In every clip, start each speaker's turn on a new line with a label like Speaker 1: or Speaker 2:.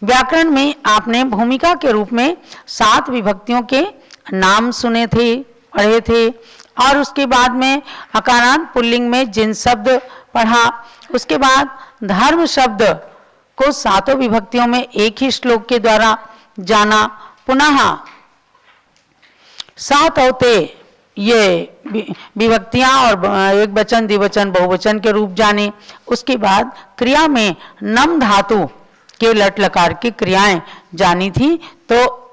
Speaker 1: व्याकरण में आपने भूमिका के रूप में 7 विभक्तियों के नाम सुने थे, पढ़े थे, और उसके बाद में अकारांत पुल्लिंग में जिन शब्द पढ़ा। उसके बाद धर्म शब्द को 7 विभक्तियों में एक ही श्लोक के द्वारा जाना। पुनः 7 औते ये विभक्तियां और एक वचन, द्विवचन, बहुवचन के रूप जाने। उसके बाद क्रिया में नम धातु के लट लकार की क्रियाएं जानी थी, तो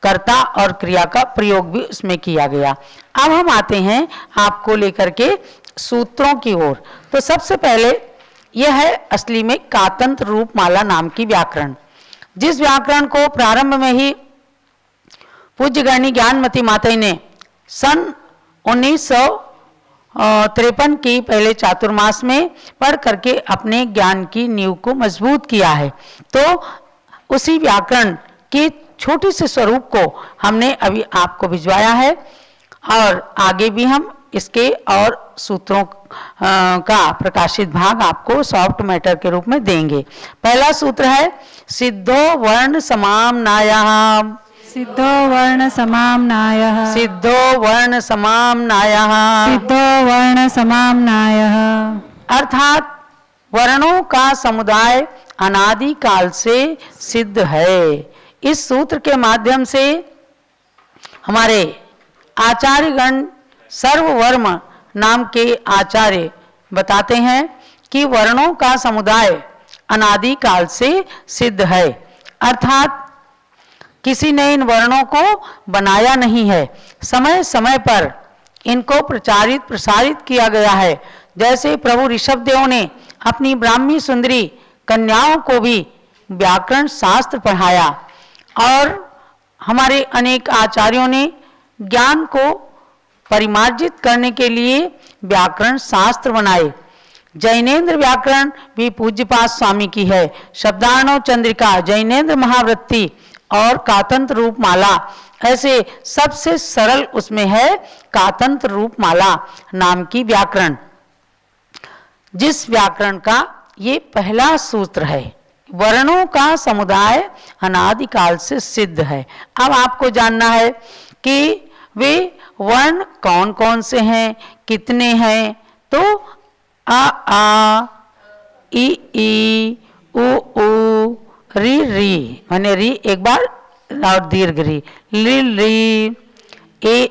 Speaker 1: कर्ता और क्रिया का प्रयोग भी उसमें किया गया। अब हम आते हैं आपको लेकर के सूत्रों की ओर। तो सबसे पहले यह है असली में कातंत्र रूपमाला नाम की व्याकरण, जिस व्याकरण को प्रारंभ में ही पूज्य गणनी ज्ञानमती माता ने सन 1953 की पहले चातुर्मास में पढ़ करके अपने ज्ञान की नींव को मजबूत किया है। तो उसी व्याकरण के छोटे से स्वरूप को हमने अभी आपको भिजवाया है, और आगे भी हम इसके और सूत्रों का प्रकाशित भाग आपको सॉफ्ट मैटर के रूप में देंगे। पहला सूत्र है सिद्धो वर्ण समाम्नायः।
Speaker 2: सिद्धो वर्ण समाम्नायः।
Speaker 1: सिद्धो वर्ण समाम्नायः।
Speaker 2: सिद्धो वर्ण समाम्नायः।
Speaker 1: अर्थात वर्णों का समुदाय अनादि काल से सिद्ध है। इस सूत्र के माध्यम से हमारे आचार्यगण सर्ववर्म नाम के आचार्य बताते हैं कि वर्णों का समुदाय अनादि काल से सिद्ध है, अर्थात किसी ने इन वर्णों को बनाया नहीं है, समय समय पर इनको प्रचारित प्रसारित किया गया है। जैसे प्रभु ऋषभदेव ने अपनी ब्राह्मी सुंदरी कन्याओं को भी व्याकरण शास्त्र पढ़ाया, और हमारे अनेक आचार्यों ने ज्ञान को परिमार्जित करने के लिए व्याकरण शास्त्र बनाए। जैनेन्द्र व्याकरण भी पूज्यपाद स्वामी की है। शब्दार्णव चंद्रिका, जैनेन्द्र महावृत्ति और कातंत्र रूपमाला, ऐसे सबसे सरल उसमें है कातंत्र रूपमाला नाम की व्याकरण, जिस व्याकरण का ये पहला सूत्र है। वर्णों का समुदाय अनादिकाल से सिद्ध है। अब आपको जानना है कि वे वर्ण कौन कौन से हैं, कितने हैं। तो आ ई ई उ ऊ री री, माने री एक बार और दीर्घ री, ली री, ए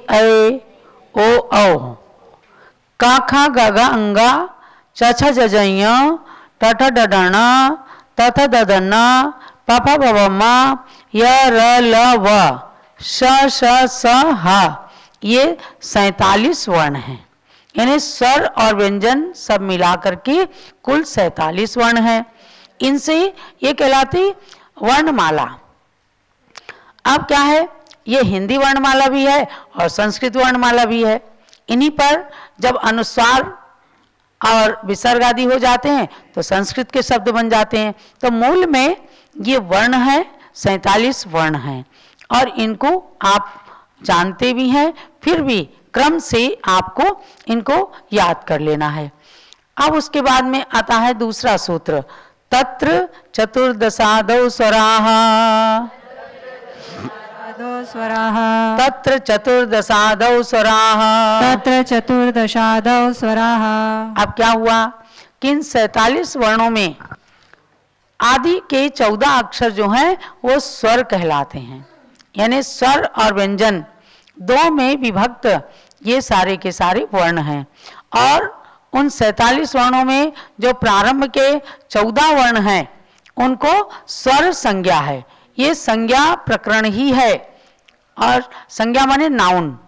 Speaker 1: ओ औ, का खा गा गा अंगा, चछ जजैया, टठ डडना, तथ ददना, पफ बबमा, य र ल व, श श स ह। ये 47 वर्ण हैं, यानी स्वर और व्यंजन सब मिला करके कुल 47 वर्ण हैं। इनसे ये कहलाती वर्णमाला। अब क्या है, ये हिंदी वर्णमाला भी है और संस्कृत वर्णमाला भी है। इन्हीं पर जब अनुस्वार और विसर्ग आदि हो जाते हैं तो संस्कृत के शब्द बन जाते हैं। तो मूल में ये वर्ण है, 47 वर्ण हैं, और इनको आप जानते भी हैं, फिर भी क्रम से आपको इनको याद कर लेना है। अब उसके बाद में आता है दूसरा सूत्र, तत्र चतुर्दशादौ स्वराः। तत्र चतुर्दशादौ स्वराः।
Speaker 2: तत्र चतुर्दशादौ स्वराः।
Speaker 1: अब क्या हुआ कि इन 47 वर्णों में आदि के 14 अक्षर जो हैं वो स्वर कहलाते हैं, यानी स्वर और व्यंजन दो में विभक्त ये सारे के सारे वर्ण हैं। और उन 47 वर्णों में जो प्रारंभ के 14 वर्ण हैं उनको स्वर संज्ञा है। ये संज्ञा प्रकरण ही है, और संज्ञा माने नाउन,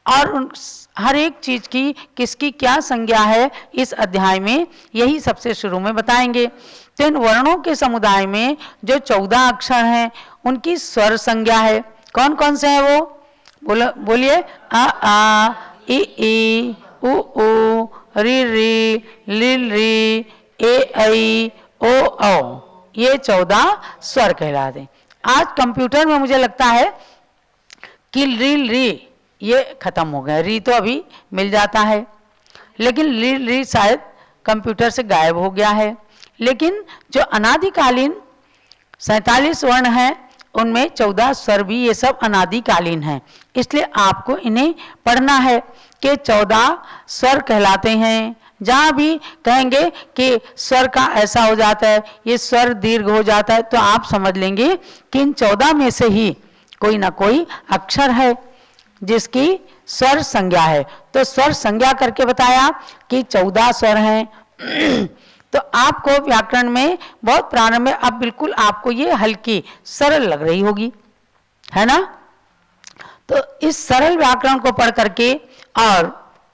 Speaker 1: और हर एक चीज की किसकी क्या संज्ञा है इस अध्याय में यही सबसे शुरू में बताएंगे। तो इन वर्णों के समुदाय में जो 14 अक्षर हैं उनकी स्वर संज्ञा है। कौन कौन से हैं वो बोलिए? आ ई उ ऊ री री लिल री ए ऐ ओ औ, ये 14 स्वर कहलाते हैं। आज कंप्यूटर में मुझे लगता है कि लिल री ये खत्म हो गया, री तो अभी मिल जाता है, लेकिन लिल री शायद कंप्यूटर से गायब हो गया है। लेकिन जो अनादिकालीन 47 वर्ण हैं, उनमें 14 स्वर भी ये सब अनादिकालीन हैं। इसलिए आपको इन्हें पढ़ना है कि 14 स्वर कहलाते हैं। जहाँ भी कहेंगे कि स्वर का ऐसा हो जाता है, ये स्वर दीर्घ हो जाता है, तो आप समझ लेंगे कि इन 14 में से ही कोई ना कोई अक्षर है जिसकी स्वर संज्ञा है। तो स्वर संज्ञा करके बताया कि 14 स्वर हैं। तो आपको व्याकरण में बहुत प्रारंभ में अब बिल्कुल आपको ये हल्की सरल लग रही होगी, है ना। तो इस सरल व्याकरण को पढ़ करके और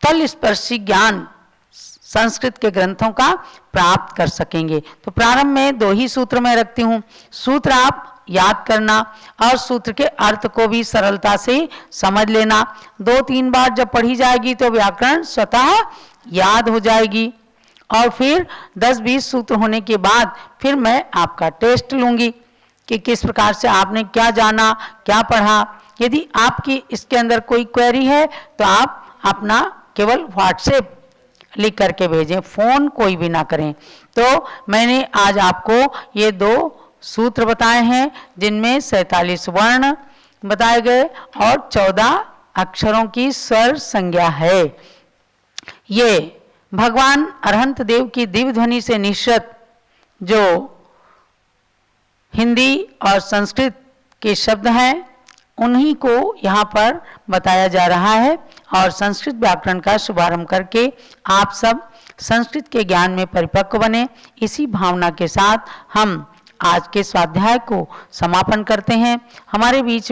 Speaker 1: तलस्पर्शी ज्ञान संस्कृत के ग्रंथों का प्राप्त कर सकेंगे। तो प्रारंभ में 2 ही सूत्र में रखती हूँ। सूत्र आप याद करना और सूत्र के अर्थ को भी सरलता से समझ लेना। 2-3 बार जब पढ़ी जाएगी तो व्याकरण स्वतः याद हो जाएगी। और फिर 10-20 सूत्र होने के बाद फिर मैं आपका टेस्ट लूँगी कि किस प्रकार से आपने क्या जाना, क्या पढ़ा। यदि आपकी इसके अंदर कोई क्वेरी है तो आप अपना केवल व्हाट्सएप लिख करके भेजें, फ़ोन कोई भी ना करें। तो मैंने आज आपको ये 2 सूत्र बताए हैं जिनमें 47 वर्ण बताए गए और 14 अक्षरों की स्वर संज्ञा है। ये भगवान अरहंत देव की दिव्य ध्वनि से निश्चित जो हिंदी और संस्कृत के शब्द हैं उन्हीं को यहाँ पर बताया जा रहा है। और संस्कृत व्याकरण का शुभारंभ करके आप सब संस्कृत के ज्ञान में परिपक्व बने, इसी भावना के साथ हम आज के स्वाध्याय को समापन करते हैं। हमारे बीच